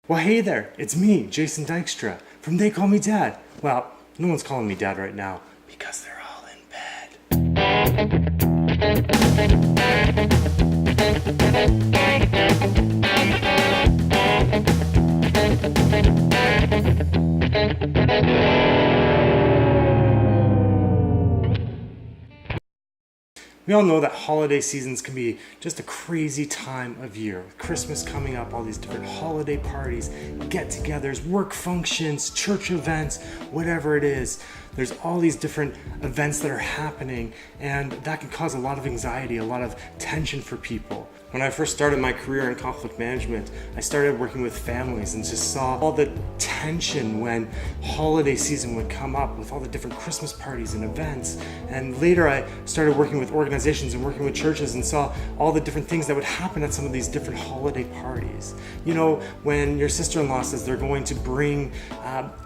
Well, hey there, it's me, Jason Dykstra, from They Call Me Dad. Well, no one's calling me Dad right now because they're all in bed. We all know that holiday seasons can be just a crazy time of year. With Christmas coming up, all these different holiday parties, get-togethers, work functions, church events, whatever it is. There's all these different events that are happening, and that can cause a lot of anxiety, a lot of tension for people. When I first started my career in conflict management, I started working with families and just saw all the tension when holiday season would come up with all the different Christmas parties and events. And later I started working with organizations and working with churches and saw all the different things that would happen at some of these different holiday parties. You know, when your sister-in-law says they're going to bring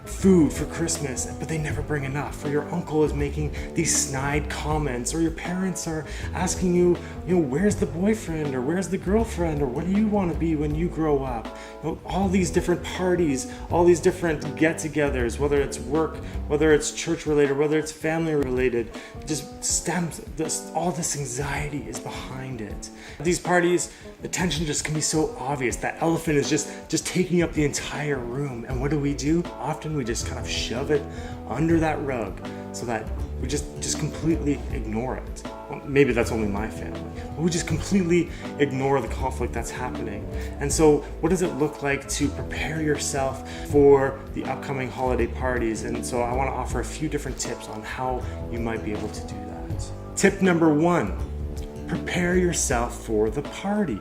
food for Christmas, but they never bring enough, or your uncle is making these snide comments, or your parents are asking you, where's the boyfriend, or where's the girlfriend, or what do you want to be when you grow up? All these different parties, all these different get-togethers, whether it's work, whether it's church related, whether it's family related, just stems, all this anxiety is behind it. These parties, the tension just can be so obvious. That elephant is just taking up the entire room. And what do? Often we just kind of shove it under that rug so that we just completely ignore it. Well, maybe that's only my family. But we just completely ignore the conflict that's happening. And so what does it look like to prepare yourself for the upcoming holiday parties? And so I want to offer a few different tips on how you might be able to do that. Tip number 1, prepare yourself for the party.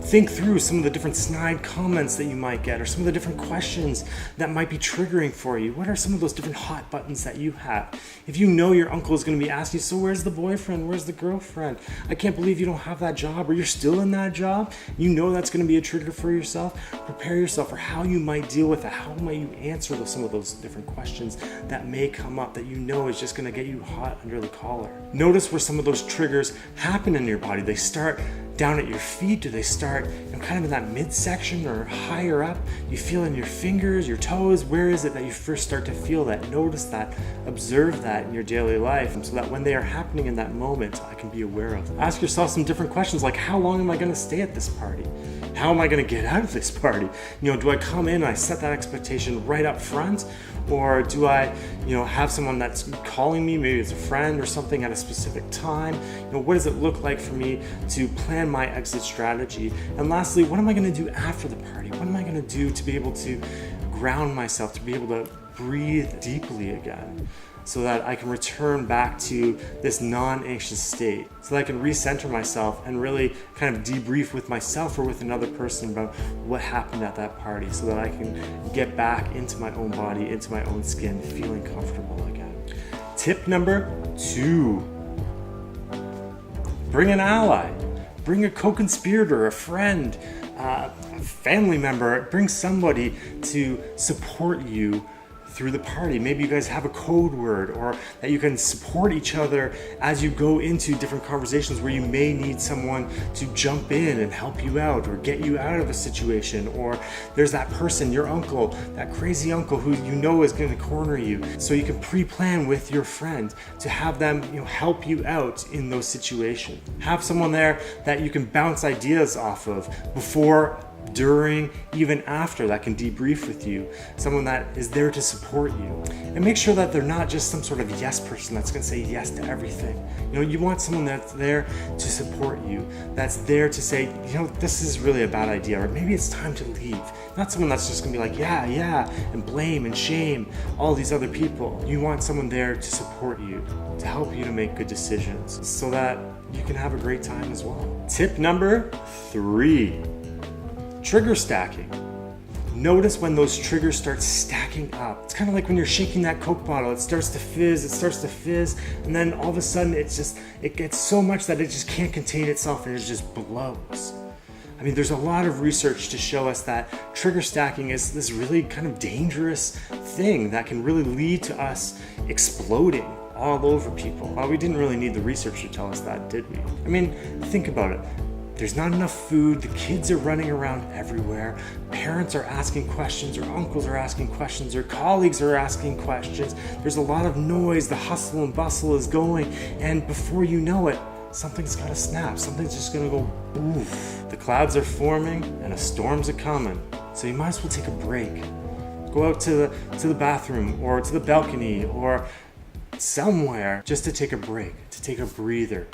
Think through some of the different snide comments that you might get, or some of the different questions that might be triggering for you. What are some of those different hot buttons that you have? If you know your uncle is going to be asking you, so where's the boyfriend? Where's the girlfriend? I can't believe you don't have that job, or you're still in that job. You know that's going to be a trigger for yourself. Prepare yourself for how you might deal with it. How might you answer some of those different questions that may come up that you know is just going to get you hot under the collar. Notice where some of those triggers happen in your body. They start down at your feet? Do they start kind of in that midsection or higher up? You feel in your fingers, your toes? Where is it that you first start to feel that? Notice that, observe that in your daily life, so that when they are happening in that moment, I can be aware of them. Ask yourself some different questions like, how long am I going to stay at this party? How am I going to get out of this party? Do I come in and I set that expectation right up front? Or do I, have someone that's calling me, maybe it's a friend or something at a specific time? What does it look like for me to plan my exit strategy? And lastly, what am I going to do after the party? What am I going to do to be able to ground myself, to be able to breathe deeply again, so that I can return back to this non-anxious state, so that I can recenter myself and really kind of debrief with myself or with another person about what happened at that party, so that I can get back into my own body, into my own skin, feeling comfortable again. Tip number 2, bring an ally. Bring a co-conspirator, a friend, a family member. Bring somebody to support you through the party. Maybe you guys have a code word, or that you can support each other as you go into different conversations where you may need someone to jump in and help you out or get you out of a situation. Or there's that person, your uncle, that crazy uncle who is going to corner you. So you can pre-plan with your friend to have them help you out in those situations. Have someone there that you can bounce ideas off of before, during, even after, that can debrief with you. Someone that is there to support you. And make sure that they're not just some sort of yes person that's going to say yes to everything. You want someone that's there to support you, that's there to say, this is really a bad idea, or maybe it's time to leave. Not someone that's just going to be like, yeah, and blame and shame all these other people. You want someone there to support you, to help you to make good decisions, so that you can have a great time as well. Tip number 3. Trigger stacking. Notice when those triggers start stacking up. It's kind of like when you're shaking that Coke bottle. It starts to fizz, and then all of a sudden it gets so much that it just can't contain itself, and it just blows. I mean, there's a lot of research to show us that trigger stacking is this really kind of dangerous thing that can really lead to us exploding all over people. Well, we didn't really need the research to tell us that, did we? I mean, think about it. There's not enough food. The kids are running around everywhere. Parents are asking questions, or uncles are asking questions, or colleagues are asking questions. There's a lot of noise. The hustle and bustle is going. And before you know it, something's got to snap. Something's just going to go oof. The clouds are forming and a storm's a coming. So you might as well take a break. Go out to the bathroom or to the balcony or somewhere just to take a break, to take a breather,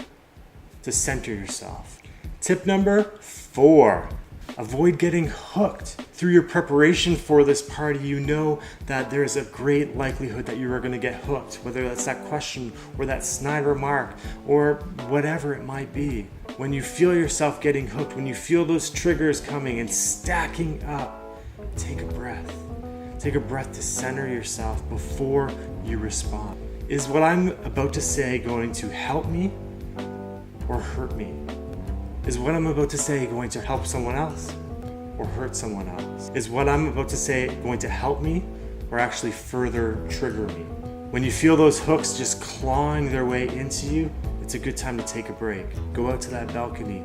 to center yourself. Tip number 4, avoid getting hooked. Through your preparation for this party, you know that there's a great likelihood that you are going to get hooked, whether that's that question or that snide remark or whatever it might be. When you feel yourself getting hooked, when you feel those triggers coming and stacking up, take a breath. Take a breath to center yourself before you respond. Is what I'm about to say going to help me or hurt me? Is what I'm about to say going to help someone else or hurt someone else? Is what I'm about to say going to help me or actually further trigger me? When you feel those hooks just clawing their way into you, it's a good time to take a break. Go out to that balcony.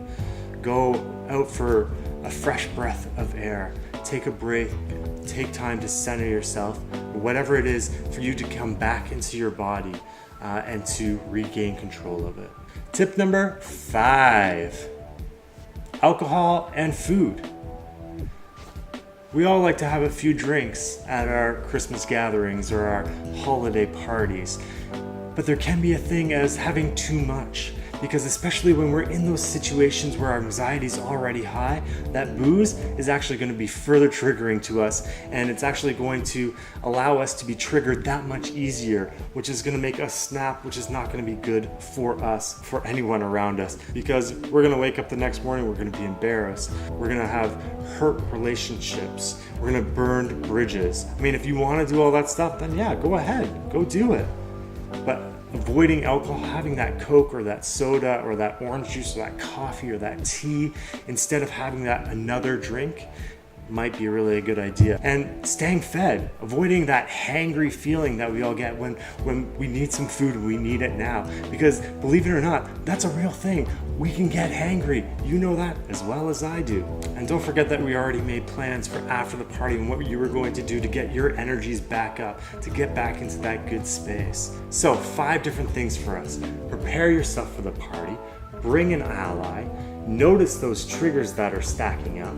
Go out for a fresh breath of air. Take a break. Take time to center yourself, whatever it is, for you to come back into your body and to regain control of it. Tip number 5. Alcohol and food. We all like to have a few drinks at our Christmas gatherings or our holiday parties, but there can be a thing as having too much, because especially when we're in those situations where our anxiety is already high, that booze is actually going to be further triggering to us, and it's actually going to allow us to be triggered that much easier, which is going to make us snap, which is not going to be good for us, for anyone around us, because we're going to wake up the next morning, we're going to be embarrassed, we're going to have hurt relationships, we're going to burn bridges. I mean, if you want to do all that stuff, then yeah, go ahead, go do it. But avoiding alcohol, having that Coke or that soda or that orange juice or that coffee or that tea instead of having that another drink might be really a good idea. And staying fed, avoiding that hangry feeling that we all get when we need some food, we need it now. Because believe it or not, that's a real thing. We can get hangry. You know that as well as I do. And don't forget that we already made plans for after the party and what you were going to do to get your energies back up, to get back into that good space. So 5 different things for us. Prepare yourself for the party, bring an ally, notice those triggers that are stacking up,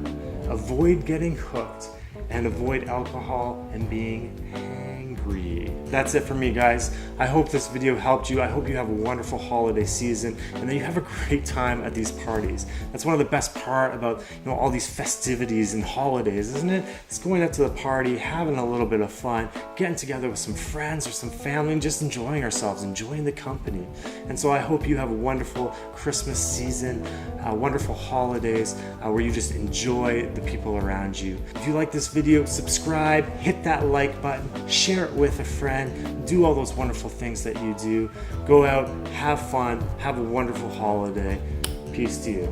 avoid getting hooked, and avoid alcohol and being hangry. That's it for me, guys. I hope this video helped you. I hope you have a wonderful holiday season and that you have a great time at these parties. That's one of the best part about all these festivities and holidays, isn't it? It's going out to the party, having a little bit of fun, getting together with some friends or some family and just enjoying ourselves, enjoying the company. And so I hope you have a wonderful Christmas season, wonderful holidays where you just enjoy the people around you. If you like this video, subscribe, hit that like button, share it with a friend, do all those wonderful things that you do. Go out, have fun, have a wonderful holiday. Peace to you.